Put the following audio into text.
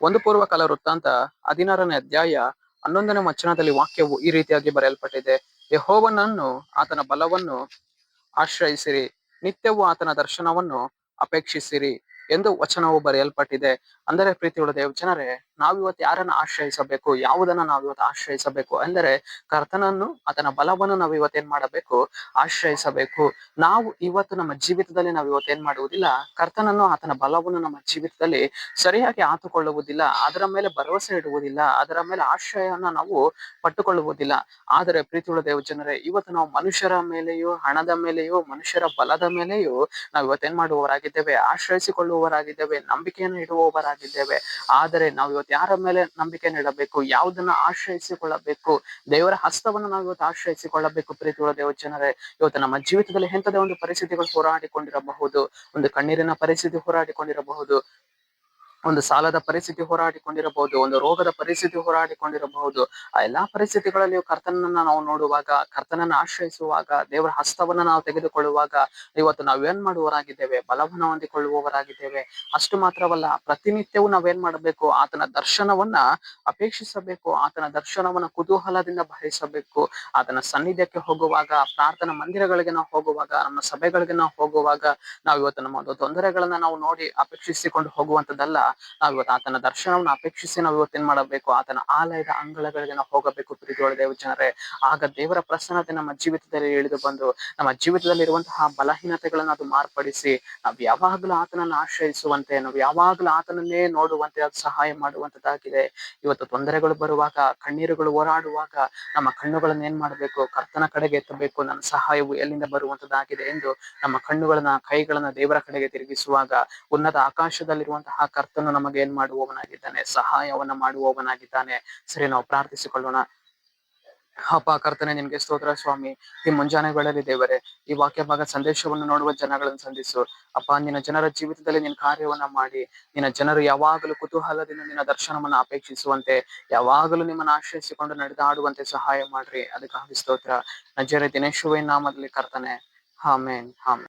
ಒಂದು ಪೂರ್ವಕಾಲ ವೃತ್ತಾಂತ 16ನೇ ಅಧ್ಯಾಯ 11ನೇ ವಚನದಲ್ಲಿ ವಾಕ್ಯವು ಈ ರೀತಿಯಾಗಿ ಬರೆಯಲ್ಪಟ್ಟಿದೆ. ಯೆಹೋವನನ್ನು ಆತನ ಬಲವನ್ನು ಆಶ್ರಯಿಸಿರಿ, ನಿತ್ಯವೂ ಆತನ ದರ್ಶನವನ್ನು ಅಪೇಕ್ಷಿಸಿರಿ ಎಂದು ವಚನವು ಬರೆಯಲ್ಪಟ್ಟಿದೆ. ಅಂದರೆ ಪ್ರೀತಿಯುಳ್ಳ ದೇವಜನರೇ, ನಾವಿವತ್ತು ಯಾರನ್ನ ಆಶ್ರಯಿಸಬೇಕು, ಯಾವುದನ್ನ ನಾವಿವತ್ತು ಆಶ್ರಯಿಸಬೇಕು ಅಂದರೆ ಕರ್ತನನ್ನು, ಆತನ ಬಲವನ್ನು ನಾವು ಇವತ್ತೇನ್ ಮಾಡಬೇಕು, ಆಶ್ರಯಿಸಬೇಕು. ನಾವು ಇವತ್ತು ನಮ್ಮ ಜೀವಿತದಲ್ಲಿ ನಾವು ಇವತ್ತೇನ್ ಮಾಡುವುದಿಲ್ಲ, ಕರ್ತನನ್ನು, ಆತನ ಬಲವನ್ನು ನಮ್ಮ ಜೀವಿತದಲ್ಲಿ ಸರಿಯಾಗಿ ಆತುಕೊಳ್ಳುವುದಿಲ್ಲ, ಅದರ ಮೇಲೆ ಭರವಸೆ ಇಡುವುದಿಲ್ಲ, ಅದರ ಮೇಲೆ ಆಶ್ರಯನ ನಾವು ಪಟ್ಟುಕೊಳ್ಳುವುದಿಲ್ಲ. ಆದರೆ ಪ್ರೀತಿಯುಳ್ಳ ದೇವಜನರೇ, ಇವತ್ತು ನಾವು ಮನುಷ್ಯರ ಮೇಲೆಯೂ, ಹಣದ ಮೇಲೆಯೂ, ಮನುಷ್ಯರ ಬಲದ ಮೇಲೆಯೂ ನಾವು ಇವತ್ತೇನ್ ಮಾಡುವವರಾಗಿದ್ದೇವೆ, ಆಶ್ರಯಿಸಿಕೊಳ್ಳುವವರಾಗಿದ್ದೇವೆ, ನಂಬಿಕೆಯನ್ನು ಇಡುವವರಾಗಿದ್ದೇವೆ. ಆದರೆ ನಾವು ಇವತ್ತು ಯಾರ ಮೇಲೆ ನಂಬಿಕೆಯನ್ನು ಇಡಬೇಕು, ಯಾವುದನ್ನ ಆಶ್ರಯಿಸಿಕೊಳ್ಳಬೇಕು, ದೇವರ ಹಸ್ತವನ್ನು ನಾವು ಇವತ್ತು ಆಶ್ರಯಿಸಿಕೊಳ್ಳಬೇಕು. ಪ್ರೀತಿಯುಳ್ಳ ದೇವಜನರೇ, ಇವತ್ತು ನಮ್ಮ ಜೀವಿತದಲ್ಲಿ ಎಂಥದೇ ಒಂದು ಪರಿಸ್ಥಿತಿಗಳು ಹೋರಾಡಿಕೊಂಡಿರಬಹುದು, ಒಂದು ಕಣ್ಣೀರಿನ ಪರಿಸ್ಥಿತಿ ಹೋರಾಡಿಕೊಂಡಿರಬಹುದು, ಒಂದು ಸಾಲದ ಪರಿಸ್ಥಿತಿ ಹೋರಾಡಿಕೊಂಡಿರಬಹುದು, ಒಂದು ರೋಗದ ಪರಿಸ್ಥಿತಿ ಹೋರಾಡಿಕೊಂಡಿರಬಹುದು. ಆ ಎಲ್ಲಾ ಪರಿಸ್ಥಿತಿಗಳಲ್ಲಿಯೂ ಕರ್ತನನ್ನ ನಾವು ನೋಡುವಾಗ, ಕರ್ತನನ್ನ ಆಶ್ರಯಿಸುವಾಗ, ದೇವರ ಹಸ್ತವನ್ನ ನಾವು ತೆಗೆದುಕೊಳ್ಳುವಾಗ ಇವತ್ತು ನಾವೇನ್ ಮಾಡುವವರಾಗಿದ್ದೇವೆ, ಬಲವನ್ನು ಹೊಂದಿಕೊಳ್ಳುವವರಾಗಿದ್ದೇವೆ. ಅಷ್ಟು ಮಾತ್ರವಲ್ಲ, ಪ್ರತಿನಿತ್ಯವೂ ನಾವೇನ್ ಮಾಡಬೇಕು, ಆತನ ದರ್ಶನವನ್ನ ಅಪೇಕ್ಷಿಸಬೇಕು, ಆತನ ದರ್ಶನವನ್ನ ಕುತೂಹಲದಿಂದ ಬಯಸಬೇಕು. ಆತನ ಸನ್ನಿಧ್ಯಕ್ಕೆ ಹೋಗುವಾಗ, ಪ್ರಾರ್ಥನಾ ಮಂದಿರಗಳಿಗೆ ನಾವು ಹೋಗುವಾಗ, ನಮ್ಮ ಸಭೆಗಳಿಗೆ ನಾವು ಹೋಗುವಾಗ ನಾವು ಇವತ್ತು ನಮ್ಮ ಒಂದು ತೊಂದರೆಗಳನ್ನ ನಾವು ನೋಡಿ ಅಪೇಕ್ಷಿಸಿಕೊಂಡು ಹೋಗುವಂತದ್ದಲ್ಲ. ನಾವು ಇವತ್ತು ಆತನ ದರ್ಶನವನ್ನು ಅಪೇಕ್ಷಿಸಿ ನಾವು ಇವತ್ತೇನ್ ಮಾಡಬೇಕು, ಆತನ ಆಲಯದ ಅಂಗಳಗಳಿಗೆ ನಾವು ಹೋಗಬೇಕು. ಪ್ರೀತಿಯೊಳ ದೇವಜನರೇ, ಆಗ ದೇವರ ಪ್ರಸನ್ನತೆ ನಮ್ಮ ಜೀವಿತದಲ್ಲಿ ಇಳಿದು ಬಂದು ನಮ್ಮ ಜೀವಿತದಲ್ಲಿ ಇರುವಂತಹ ಬಲಹೀನತೆಗಳನ್ನ ಅದು ಮಾರ್ಪಡಿಸಿ ನಾವು ಯಾವಾಗಲೂ ಆತನನ್ನು ಆಶ್ರಯಿಸುವಂತೆ, ನಾವು ಯಾವಾಗಲೂ ಆತನನ್ನೇ ನೋಡುವಂತೆ ಅದು ಸಹಾಯ ಮಾಡುವಂತದ್ದಾಗಿದೆ. ಇವತ್ತು ತೊಂದರೆಗಳು ಬರುವಾಗ, ಕಣ್ಣೀರುಗಳು ಹೋರಾಡುವಾಗ ನಮ್ಮ ಕಣ್ಣುಗಳನ್ನ ಏನ್ ಮಾಡಬೇಕು, ಕರ್ತನ ಕಡೆಗೆ ಎತ್ತಬೇಕು. ನನ್ನ ಸಹಾಯವು ಎಲ್ಲಿಂದ ಬರುವಂತದ್ದಾಗಿದೆ ಎಂದು ನಮ್ಮ ಕಣ್ಣುಗಳನ್ನ, ಕೈಗಳನ್ನ ದೇವರ ಕಡೆಗೆ ತಿರುಗಿಸುವಾಗ ಉನ್ನತ ಆಕಾಶದಲ್ಲಿರುವಂತಹ ಕರ್ತನು ನಮಗೆ ಏನ್ ಮಾಡುವವನಾಗಿದ್ದಾನೆ, ಸಹಾಯವನ್ನ ಮಾಡುವವನಾಗಿದ್ದಾನೆ. ಸರಿ, ನಾವು ಪ್ರಾರ್ಥಿಸಿಕೊಳ್ಳೋಣ. ಅಪ್ಪ ಕರ್ತನೆ, ನಿನ್ಗೆ ಸ್ತೋತ್ರ ಸ್ವಾಮಿ. ಈ ಮುಂಜಾನೆಗಳಲ್ಲಿ ದೇವರೇ, ಈ ವಾಕ್ಯ ಭಾಗ ಸಂದೇಶವನ್ನು ನೋಡುವ ಜನಗಳನ್ನು ಸಂಧಿಸು ಅಪ್ಪ. ನಿನ್ನ ಜನರ ಜೀವಿತದಲ್ಲಿ ನಿನ್ನ ಕಾರ್ಯವನ್ನ ಮಾಡಿ, ನಿನ್ನ ಜನರು ಯಾವಾಗಲೂ ಕುತೂಹಲದಿಂದ ನಿನ್ನ ದರ್ಶನವನ್ನ ಅಪೇಕ್ಷಿಸುವಂತೆ, ಯಾವಾಗಲೂ ನಿಮ್ಮನ್ನ ಆಶ್ರಯಿಸಿಕೊಂಡು ನಡೆದಾಡುವಂತೆ ಸಹಾಯ ಮಾಡ್ರಿ. ಅದಕ್ಕಾಗಿ ಸ್ತೋತ್ರ. ನಜರೇತಿನ ಯೇಸುವಿನ ನಾಮದಲ್ಲಿ ಕರ್ತನೆ, ಆಮೆನ್, ಆಮೆನ್.